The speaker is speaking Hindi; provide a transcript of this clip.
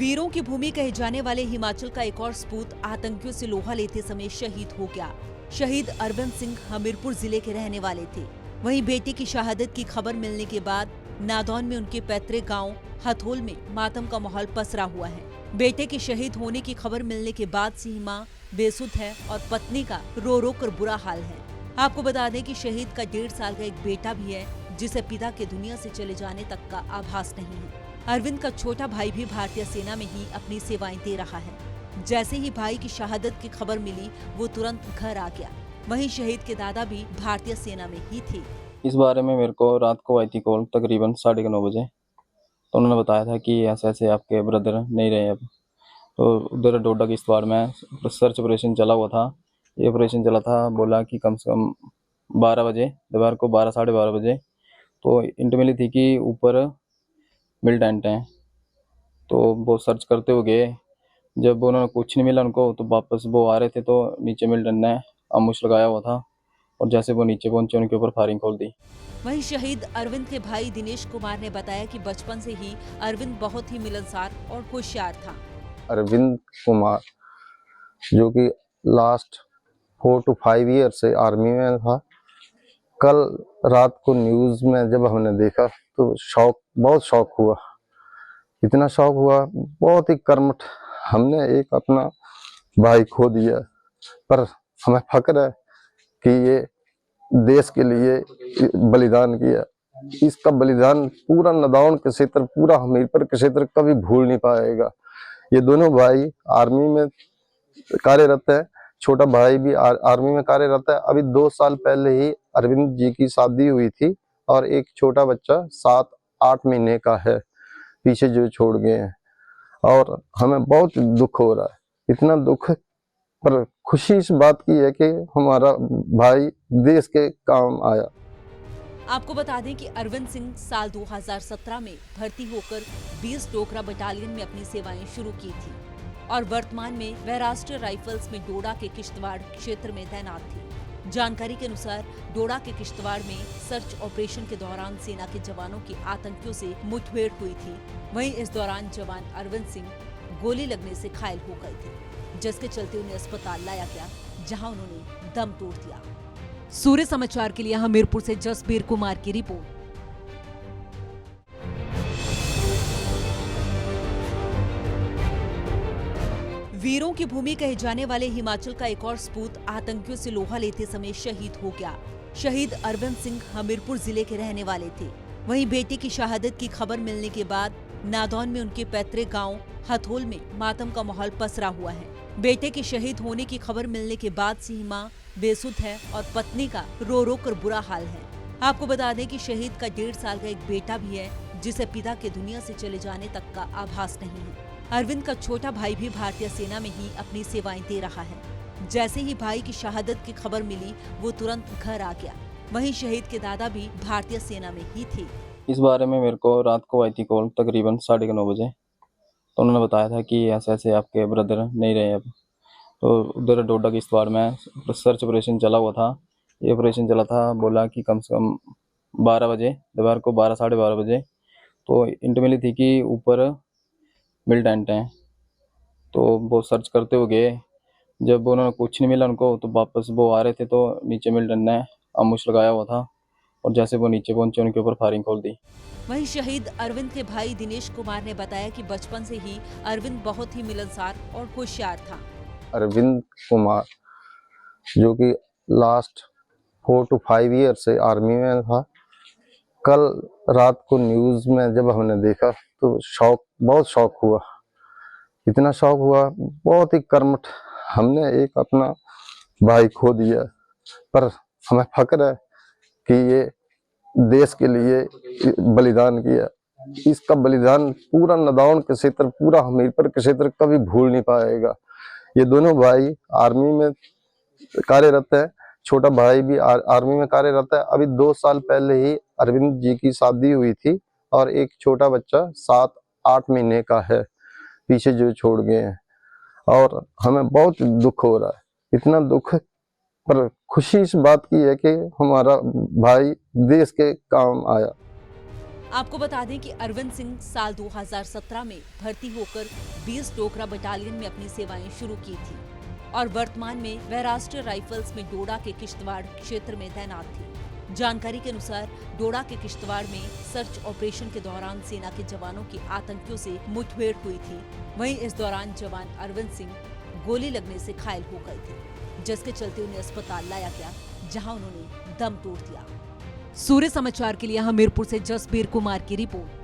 वीरों की भूमि कहे जाने वाले हिमाचल का एक और सपूत आतंकियों से लोहा लेते समय शहीद हो गया। शहीद अरविंद सिंह हमीरपुर जिले के रहने वाले थे। वहीं बेटे की शहादत की खबर मिलने के बाद नादौन में उनके पैतृक गांव हथोल में मातम का माहौल पसरा हुआ है। बेटे के शहीद होने की खबर मिलने के बाद से ही मां बेसुध है और पत्नी का रो रो कर बुरा हाल है। आपको बता दें कि शहीद का 1.5 साल का एक बेटा भी है, जिसे पिता के दुनिया से चले जाने तक का आभास नहीं है। अरविंद का छोटा भाई भी भारतीय सेना में ही अपनी सेवाएं दे रहा है। जैसे ही भाई की शहादत की खबर मिली, वो तुरंत घर आ गया। वहीं शहीद के दादा भी भारतीय सेना में ही थे। इस बारे में मेरे को रात को आई थी कॉल तकरीबन 9:30 बजे। तो उन्होंने बताया था कि ऐसे ऐसे आपके ब्रदर नहीं रहे अब। तो उधर डोडा किश्तवाड़ में सर्च ऑपरेशन चला हुआ था। ये ऑपरेशन चला था, बोला कि कम से कम 12 बजे दोपहर को 12 साढ़े 12 बजे तो इंट मिली थी कि ऊपर मिलिटेंट हैं। तो वो सर्च करते हुए गए। जब उन्होंने कुछ नहीं मिला उनको, तो वापस वो आ रहे थे तो नीचे मिलिटेंट ने आमुश लगाया हुआ था और जैसे वो नीचे पहुंचे उनके ऊपर फायरिंग खोल दी। वहीं शहीद अरविंद के भाई दिनेश कुमार ने बताया कि बचपन से ही अरविंद बहुत ही मिलनसार और होशियार था। अरविंद कुमार जो कि लास्ट 4 to 5 ईयर से आर्मी में था। कल रात को न्यूज़ में जब हमने देखा तो बहुत शौक हुआ। इतना शौक हुआ, बहुत ही कर्मठ। हमने एक अपना भाई खो दिया, पर हमें फक्र है कि ये देश के लिए बलिदान किया। इसका बलिदान पूरा नादौन के क्षेत्र, पूरा हमीरपुर के क्षेत्र कभी भूल नहीं पाएगा। ये दोनों भाई आर्मी में कार्यरत है। छोटा भाई भी आर्मी में कार्यरत है। अभी 2 साल पहले ही अरविंद जी की शादी हुई थी और एक छोटा बच्चा 7-8 महीने का है पीछे जो छोड़ गए हैं। और हमें बहुत दुख हो रहा है। इतना दुख, पर खुशी इस बात की है कि हमारा भाई देश के काम आया। आपको बता दें कि अरविंद सिंह साल 2017 में भर्ती होकर 20 डोगरा बटालियन में अपनी सेवाएं शुरू की थी और वर्तमान में वह राष्ट्रीय राइफल्स में डोडा के किश्तवाड़ क्षेत्र में तैनात थे। जानकारी के अनुसार डोडा के किश्तवाड़ में सर्च ऑपरेशन के दौरान सेना के जवानों की आतंकियों से मुठभेड़ हुई थी। वहीं इस दौरान जवान अरविंद सिंह गोली लगने से घायल हो गए थे, जिसके चलते उन्हें अस्पताल लाया गया, जहां उन्होंने दम तोड़ दिया। सूर्य समाचार के लिए हमीरपुर से जसबीर कुमार की रिपोर्ट। वीरों की भूमि कहे जाने वाले हिमाचल का एक और सपूत आतंकियों से लोहा लेते समय शहीद हो गया। शहीद अरविंद सिंह हमीरपुर जिले के रहने वाले थे। वहीं बेटे की शहादत की खबर मिलने के बाद नादौन में उनके पैतृक गांव हथोल में मातम का माहौल पसरा हुआ है। बेटे के शहीद होने की खबर मिलने के बाद से ही मां बेसुध है और पत्नी का रो रो कर बुरा हाल है। आपको बता दें कि शहीद का 1.5 साल का एक बेटा भी है, जिसे पिता के दुनिया से चले जाने तक का आभास नहीं है। अरविंद का छोटा भाई भी भारतीय सेना में ही अपनी सेवाएं दे रहा है। जैसे ही भाई की शहादत की खबर मिली, वो तुरंत घर आ गया। वहीं शहीद के दादा भी भारतीय सेना में ही थे। इस बारे में मेरे को रात को आई थी कॉल तकरीबन 9:30 बजे। तो उन्होंने बताया था कि ऐसे ऐसे आपके ब्रदर नहीं रहे अब। तो उधर डोडा किश्तवाड़ में सर्च ऑपरेशन चला हुआ था। ये ऑपरेशन चला था, बोला कि कम से कम 12 बजे दोपहर को 12 साढ़े 12 बजे तो इंट मिली थी कि ऊपर मिलिटेंट हैं। तो वो सर्च करते हुए गए। जब उन्होंने कुछ नहीं मिला उनको, तो वापस वो आ रहे थे तो नीचे मिलिटेंट ने आमुश लगाया हुआ था और जैसे वो नीचे पहुंचे उनके ऊपर फायरिंग खोल दी। वहीं शहीद अरविंद के भाई दिनेश कुमार ने बताया कि बचपन से ही अरविंद बहुत ही मिलनसार और होशियार था। अरविंद कुमार जो कि लास्ट 4 to 5 ईयर से आर्मी में था। कल रात को न्यूज़ में जब हमने देखा तो बहुत शौक हुआ। इतना शौक हुआ, बहुत ही कर्मठ। हमने एक अपना भाई खो दिया, पर हमें फक्र है कि ये देश के लिए बलिदान किया। इसका बलिदान पूरा नादौन के क्षेत्र, पूरा हमीरपुर के क्षेत्र कभी भूल नहीं पाएगा। ये दोनों भाई आर्मी में कार्यरत है। छोटा भाई भी आर्मी में कार्यरत है। अभी 2 साल पहले ही अरविंद जी की शादी हुई थी और एक छोटा बच्चा 7-8 महीने का है पीछे जो छोड़ गए हैं। और हमें बहुत दुख हो रहा है। इतना दुख, पर खुशी इस बात की है कि हमारा भाई देश के काम आया। आपको बता दें कि अरविंद सिंह साल 2017 में भर्ती होकर 20 डोगरा बटालियन में अपनी सेवाएं शुरू की थी और वर्तमान में वह राष्ट्रीय राइफल्स में डोडा के किश्तवाड़ क्षेत्र में तैनात थे। जानकारी के अनुसार डोडा के किश्तवाड़ में सर्च ऑपरेशन के दौरान सेना के जवानों की आतंकियों से मुठभेड़ हुई थी। वहीं इस दौरान जवान अरविंद सिंह गोली लगने से घायल हो गए थे, जिसके चलते उन्हें अस्पताल लाया गया, जहां उन्होंने दम तोड़ दिया। सूर्य समाचार के लिए हमीरपुर से जसबीर कुमार की रिपोर्ट।